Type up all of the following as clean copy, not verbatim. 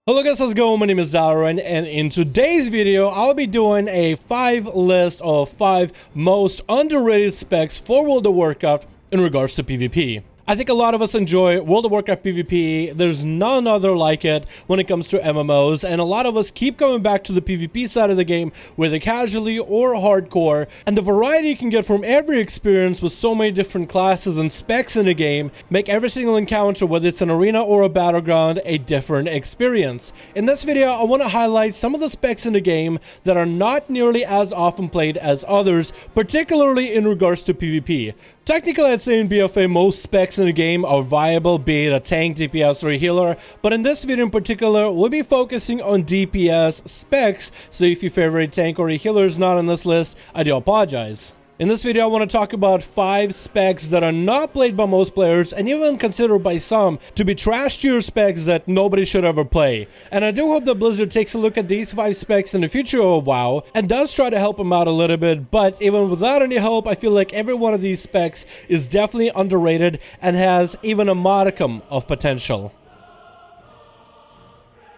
Hello guys, how's it going? My name is Dalaran, and in today's video, I'll be doing a 5 list of 5 most underrated specs for World of Warcraft in regards to PvP. I think a lot of us enjoy World of Warcraft PvP. There's none other like it when it comes to MMOs, and a lot of us keep coming back to the PvP side of the game, whether casually or hardcore, and the variety you can get from every experience with so many different classes and specs in the game make every single encounter, whether it's an arena or a battleground, a different experience. In this video, I want to highlight some of the specs in the game that are not nearly as often played as others, particularly in regards to PvP. Technically, I'd say in BFA, most specs in the game are viable, be it a tank, DPS, or a healer, but in this video in particular, we'll be focusing on DPS specs, so if your favorite tank or a healer is not on this list, I do apologize. In this video, I want to talk about 5 specs that are not played by most players and even considered by some to be trash tier specs that nobody should ever play. And I do hope that Blizzard takes a look at these 5 specs in the future of WoW and does try to help them out a little bit, but even without any help, I feel like every one of these specs is definitely underrated and has even a modicum of potential.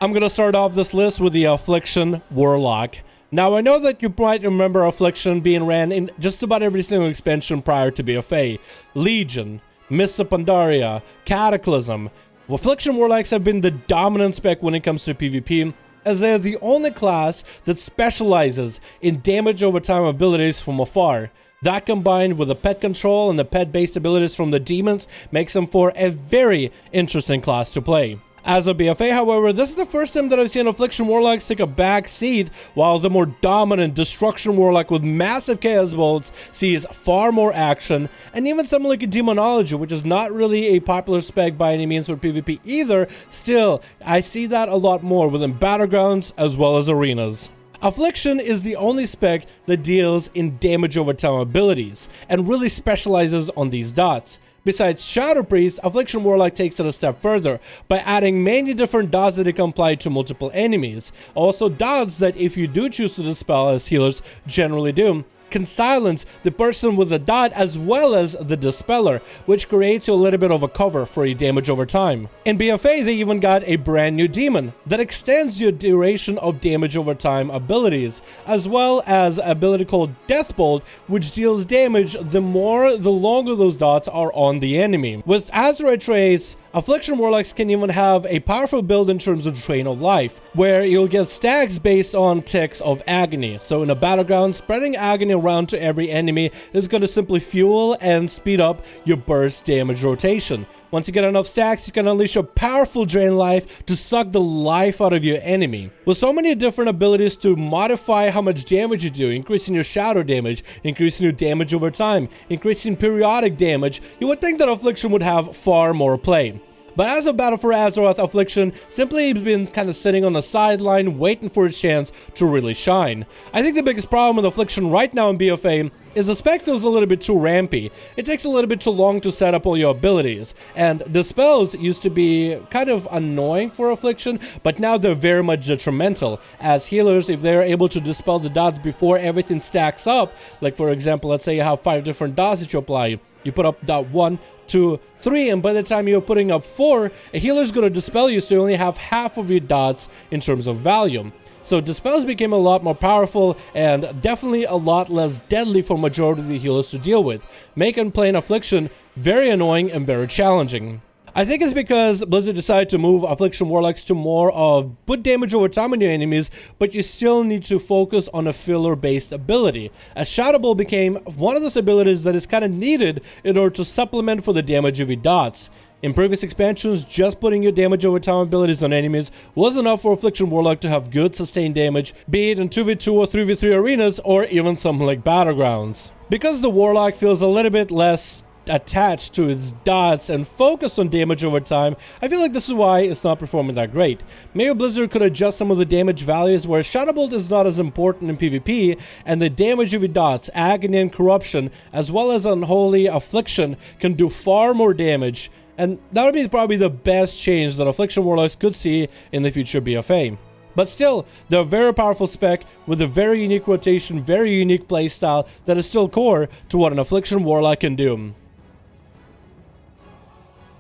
I'm gonna start off this list with the Affliction Warlock. Now, I know that you might remember Affliction being ran in just about every single expansion prior to BFA. Legion, Mists of Pandaria, Cataclysm. Affliction Warlocks have been the dominant spec when it comes to PvP, as they are the only class that specializes in damage over time abilities from afar. That combined with the pet control and the pet-based abilities from the demons makes them for a very interesting class to play. As a BFA, however, this is the first time that I've seen Affliction Warlocks take a back seat, while the more dominant Destruction Warlock with massive Chaos Bolts sees far more action, and even something like a Demonology, which is not really a popular spec by any means for PvP either, still, I see that a lot more within battlegrounds as well as arenas. Affliction is the only spec that deals in damage over time abilities, and really specializes on these dots. Besides Shadow Priest, Affliction Warlock takes it a step further by adding many different dots that it can apply to multiple enemies. Also dots that, if you do choose to dispel, as healers generally do, can silence the person with the dot as well as the dispeller, which creates a little bit of a cover for your damage over time. In BFA, they even got a brand new demon that extends your duration of damage over time abilities, as well as an ability called Deathbolt, which deals damage the longer those dots are on the enemy. With Azeroth traits, Affliction Warlocks can even have a powerful build in terms of Drain of Life, where you'll get stacks based on ticks of agony. So in a battleground, spreading agony around to every enemy is going to simply fuel and speed up your burst damage rotation. Once you get enough stacks, you can unleash a powerful Drain Life to suck the life out of your enemy. With so many different abilities to modify how much damage you do, increasing your shadow damage, increasing your damage over time, increasing periodic damage, you would think that Affliction would have far more play. But as a battle for Azeroth, Affliction simply has been kind of sitting on the sideline waiting for its chance to really shine. I think the biggest problem with Affliction right now in BFA is the spec feels a little bit too rampy. It takes a little bit too long to set up all your abilities, and dispels used to be kind of annoying for Affliction, but now they're very much detrimental. As healers, if they're able to dispel the dots before everything stacks up, like for example, let's say you have 5 different dots that you apply, you put up dot 1, 2, 3, and by the time you're putting up 4, a healer's going to dispel you, so you only have half of your dots in terms of value. So dispels became a lot more powerful and definitely a lot less deadly for majority of the healers to deal with, making playing Affliction very annoying and very challenging. I think it's because Blizzard decided to move Affliction Warlocks to more of put damage over time on your enemies, but you still need to focus on a filler-based ability, as Shadow Bolt became one of those abilities that is kind of needed in order to supplement for the damage of your dots. In previous expansions, just putting your damage over time abilities on enemies was enough for Affliction Warlock to have good sustained damage, be it in 2v2 or 3v3 arenas, or even something like battlegrounds. Because the Warlock feels a little bit less attached to its dots and focused on damage over time, I feel like this is why it's not performing that great. Maybe Blizzard could adjust some of the damage values where Shadow Bolt is not as important in PvP, and the damage of your dots, agony and corruption, as well as unholy affliction can do far more damage, and that would be probably the best change that Affliction Warlocks could see in the future BFA. But still, they're a very powerful spec with a very unique rotation, very unique playstyle that is still core to what an Affliction Warlock can do.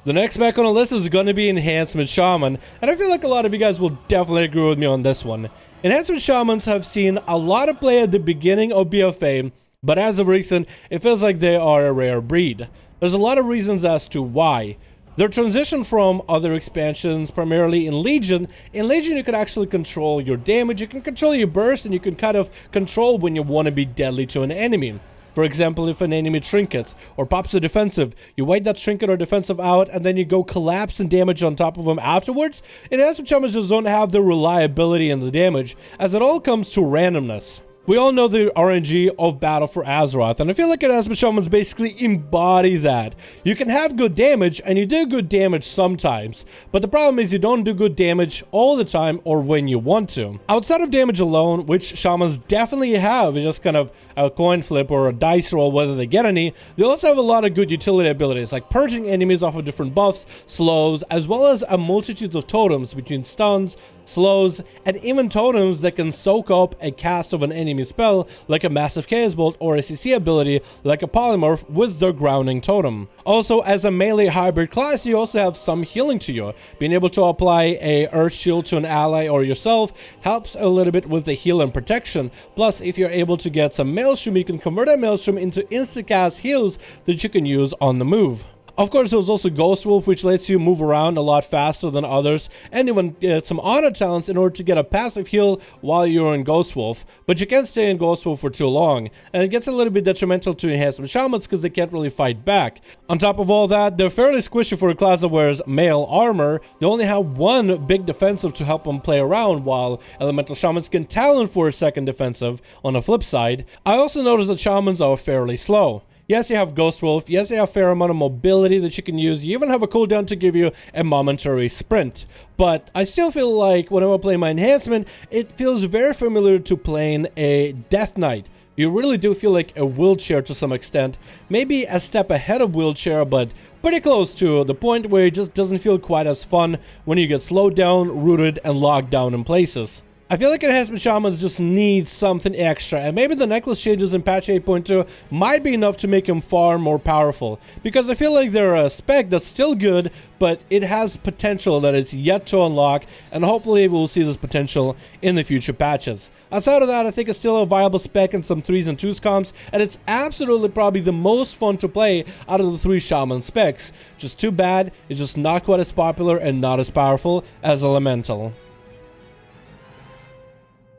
The next spec on the list is going to be Enhancement Shaman, and I feel like a lot of you guys will definitely agree with me on this one. Enhancement Shamans have seen a lot of play at the beginning of BFA, but as of recent, it feels like they are a rare breed. There's a lot of reasons as to why. Their transition from other expansions, primarily in Legion you can actually control your damage, you can control your burst, and you can kind of control when you want to be deadly to an enemy. For example, if an enemy trinkets or pops a defensive, you wait that trinket or defensive out and then you go collapse and damage on top of them afterwards. Enhancement Shamans just don't have the reliability in the damage, as it all comes to randomness. We all know the RNG of Battle for Azeroth, and I feel like Enhancement Shamans basically embody that. You can have good damage, and you do good damage sometimes, but the problem is you don't do good damage all the time or when you want to. Outside of damage alone, which Shamans definitely have, it's just kind of a coin flip or a dice roll whether they get any, they also have a lot of good utility abilities, like purging enemies off of different buffs, slows, as well as a multitude of totems between stuns, slows, and even totems that can soak up a cast of an enemy spell like a Massive Chaos Bolt or a CC ability like a Polymorph with their grounding totem. Also, as a melee hybrid class, you also have some healing to you. Being able to apply a Earth Shield to an ally or yourself helps a little bit with the heal and protection. Plus, if you're able to get some Maelstrom, you can convert that Maelstrom into insta-cast heals that you can use on the move. Of course, there's also Ghost Wolf, which lets you move around a lot faster than others, and even get some auto talents in order to get a passive heal while you're in Ghost Wolf, but you can't stay in Ghost Wolf for too long, and it gets a little bit detrimental to Enhancement Shamans because they can't really fight back. On top of all that, they're fairly squishy for a class that wears mail armor. They only have one big defensive to help them play around, while Elemental Shamans can talent for a second defensive on the flip side. I also noticed that Shamans are fairly slow. Yes, you have Ghost Wolf. Yes, you have a fair amount of mobility that you can use. You even have a cooldown to give you a momentary sprint. But I still feel like whenever I play my enhancement, it feels very familiar to playing a Death Knight. You really do feel like a wheelchair to some extent. Maybe a step ahead of wheelchair, but pretty close to the point where it just doesn't feel quite as fun when you get slowed down, rooted, and locked down in places. I feel like Enhancement Shamans just need something extra, and maybe the necklace changes in patch 8.2 might be enough to make him far more powerful, because I feel like they're a spec that's still good, but it has potential that it's yet to unlock, and hopefully we'll see this potential in the future patches. Outside of that, I think it's still a viable spec in some 3s and 2s comps, and it's absolutely probably the most fun to play out of the 3 Shaman specs. Just too bad, it's just not quite as popular and not as powerful as Elemental.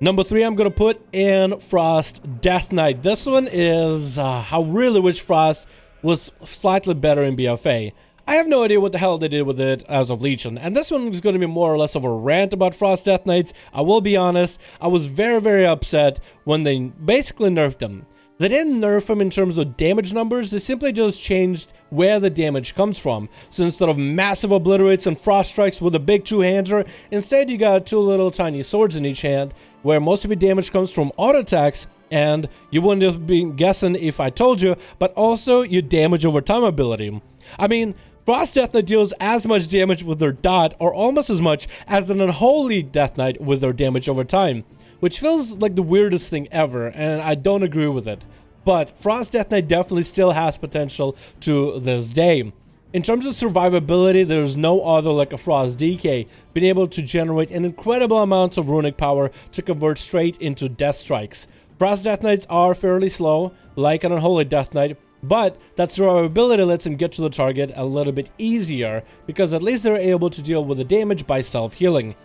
Number 3, I'm going to put in Frost Death Knight. This one is, I really wish Frost was slightly better in BFA. I have no idea what the hell they did with it as of Legion, and this one is going to be more or less of a rant about Frost Death Knights. I will be honest, I was very, very upset when they basically nerfed them. They didn't nerf them in terms of damage numbers, they simply just changed where the damage comes from. So instead of massive obliterates and frost strikes with a big two-hander, instead you got 2 little tiny swords in each hand, where most of your damage comes from auto attacks, and you wouldn't just be guessing if I told you, but also your damage over time ability. I mean, Frost Death Knight deals as much damage with their dot, or almost as much as an Unholy Death Knight with their damage over time, which feels like the weirdest thing ever, and I don't agree with it. But Frost Death Knight definitely still has potential to this day. In terms of survivability, there's no other like a Frost DK, being able to generate an incredible amount of runic power to convert straight into death strikes. Frost Death Knights are fairly slow, like an Unholy Death Knight, but that survivability lets him get to the target a little bit easier, because at least they're able to deal with the damage by self-healing.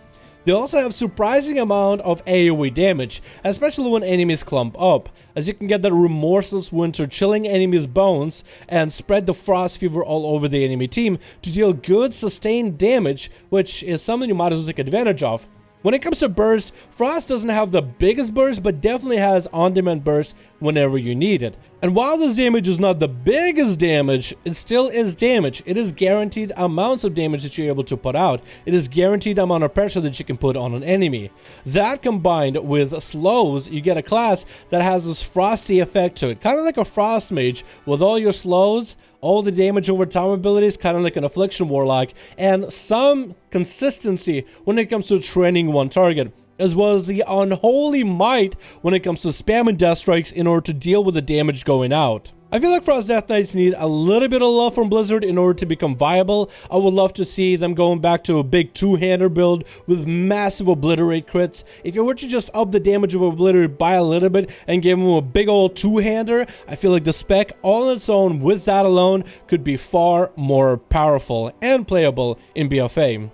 They also have surprising amount of AoE damage, especially when enemies clump up, as you can get that remorseless winter chilling enemies' bones and spread the frost fever all over the enemy team to deal good sustained damage, which is something you might as well take advantage of. When it comes to burst, Frost doesn't have the biggest burst, but definitely has on-demand burst whenever you need it. And while this damage is not the biggest damage, it still is damage. It is guaranteed amounts of damage that you're able to put out. It is guaranteed amount of pressure that you can put on an enemy. That combined with slows, you get a class that has this frosty effect to it, kind of like a Frost Mage with all your slows, all the damage over time abilities, kind of like an Affliction Warlock, and some consistency when it comes to training one target, as well as the unholy might when it comes to spamming death strikes in order to deal with the damage going out. I feel like Frost Death Knights need a little bit of love from Blizzard in order to become viable. I would love to see them going back to a big two-hander build with massive obliterate crits. If you were to just up the damage of obliterate by a little bit and give them a big old two-hander, I feel like the spec all on its own with that alone could be far more powerful and playable in BFA.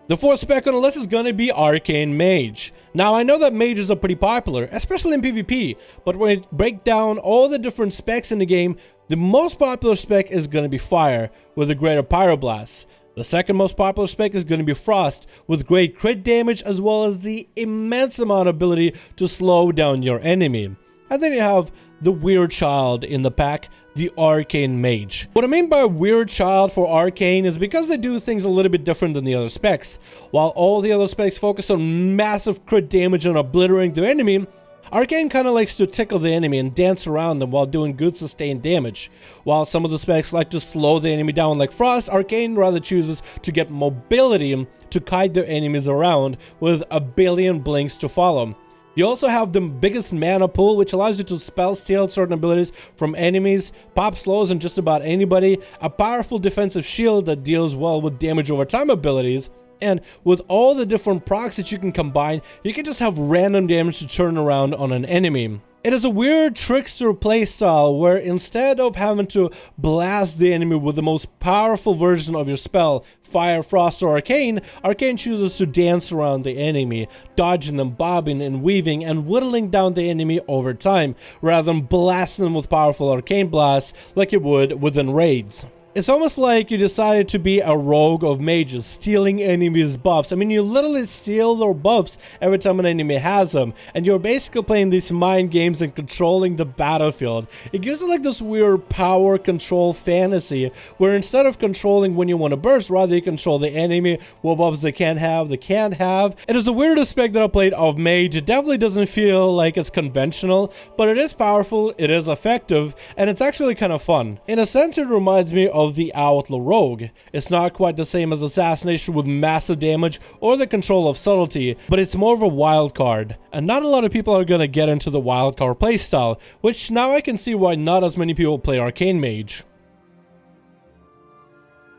The fourth spec on the list is going to be Arcane Mage. Now, I know that mages are pretty popular, especially in PvP, but when you break down all the different specs in the game, the most popular spec is going to be Fire, with a greater Pyroblast. The second most popular spec is going to be Frost, with great crit damage as well as the immense amount of ability to slow down your enemy. And then you have the Weird Child in the pack, the Arcane Mage. What I mean by Weird Child for Arcane is because they do things a little bit different than the other specs. While all the other specs focus on massive crit damage and obliterating the enemy, Arcane kind of likes to tickle the enemy and dance around them while doing good sustained damage. While some of the specs like to slow the enemy down like Frost, Arcane rather chooses to get mobility to kite their enemies around with a billion blinks to follow. You also have the biggest mana pool, which allows you to spell steal certain abilities from enemies, pop slows on just about anybody, a powerful defensive shield that deals well with damage over time abilities, and with all the different procs that you can combine, you can just have random damage to turn around on an enemy. It is a weird trickster playstyle where instead of having to blast the enemy with the most powerful version of your spell, Fire, Frost, or Arcane, Arcane chooses to dance around the enemy, dodging them, bobbing and weaving, and whittling down the enemy over time, rather than blasting them with powerful Arcane blasts like you would within raids. It's almost like you decided to be a rogue of mages, stealing enemies' buffs. I mean, you literally steal their buffs every time an enemy has them, and you're basically playing these mind games and controlling the battlefield. It gives it like this weird power control fantasy, where instead of controlling when you want to burst, rather you control the enemy, what buffs they can't have. It is the weirdest spec that I played of Mage. It definitely doesn't feel like it's conventional, but it is powerful, it is effective, and it's actually kind of fun. In a sense, it reminds me of the Outlaw Rogue. It's not quite the same as Assassination with massive damage or the control of subtlety, but it's more of a wild card. And not a lot of people are gonna get into the wild card playstyle, which now I can see why not as many people play Arcane Mage.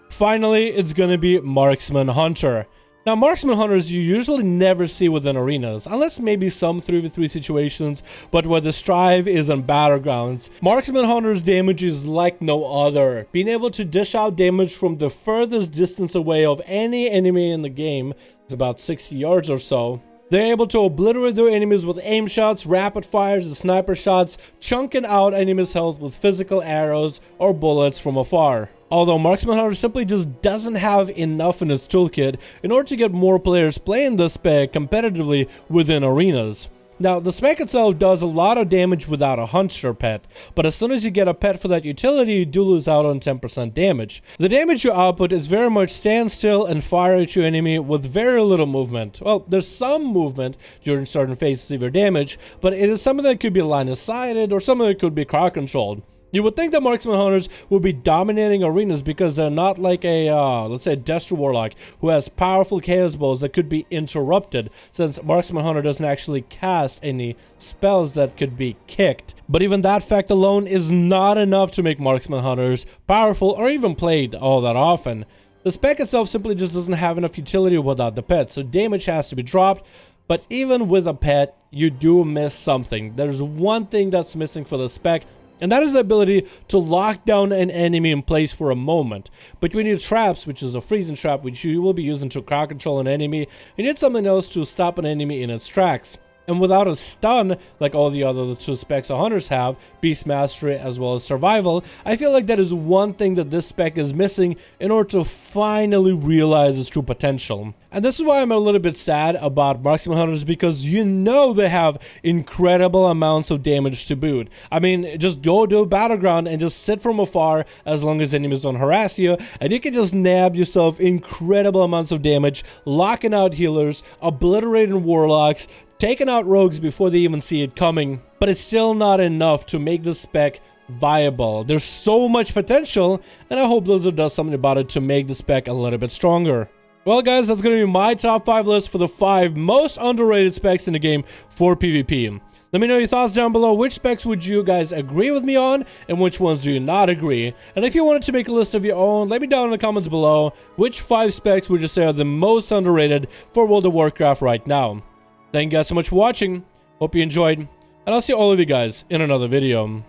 Finally, it's gonna be Marksman Hunter. Now, Marksman Hunters you usually never see within arenas, unless maybe some 3v3 situations, but where the strive is on battlegrounds. Marksman Hunters damage is like no other, being able to dish out damage from the furthest distance away of any enemy in the game. It's about 60 yards or so. They're able to obliterate their enemies with aim shots, rapid fires, and sniper shots, chunking out enemies' health with physical arrows or bullets from afar. Although Marksman Hunter simply just doesn't have enough in its toolkit in order to get more players playing this spec competitively within arenas. Now, the spec itself does a lot of damage without a hunter pet, but as soon as you get a pet for that utility, you do lose out on 10% damage. The damage you output is very much stand still and fire at your enemy with very little movement. Well, there's some movement during certain phases of your damage, but it is something that could be line of sighted or something that could be crowd controlled. You would think that Marksman Hunters would be dominating arenas because they're not like a, let's say, Destro Warlock who has powerful chaos bows that could be interrupted, since Marksman Hunter doesn't actually cast any spells that could be kicked. But even that fact alone is not enough to make Marksman Hunters powerful or even played all that often. The spec itself simply just doesn't have enough utility without the pet, so damage has to be dropped. But even with a pet, you do miss something. There's one thing that's missing for the spec, and that is the ability to lock down an enemy in place for a moment. Between your traps, which is a freezing trap, which you will be using to crowd control an enemy, you need something else to stop an enemy in its tracks. And without a stun, like all the other two specs of Hunters have, Beast Mastery as well as Survival, I feel like that is one thing that this spec is missing in order to finally realize its true potential. And this is why I'm a little bit sad about Marksman Hunters, because you know they have incredible amounts of damage to boot. I mean, just go to a battleground and just sit from afar as long as enemies don't harass you, and you can just nab yourself incredible amounts of damage, locking out healers, obliterating warlocks, taking out rogues before they even see it coming. But it's still not enough to make the spec viable. There's so much potential, and I hope Blizzard does something about it to make the spec a little bit stronger. Well guys, that's going to be my top 5 list for the 5 most underrated specs in the game for PvP. Let me know your thoughts down below. Which specs would you guys agree with me on, and which ones do you not agree? And if you wanted to make a list of your own, let me down in the comments below. Which 5 specs would you say are the most underrated for World of Warcraft right now? Thank you guys so much for watching. Hope you enjoyed, and I'll see all of you guys in another video.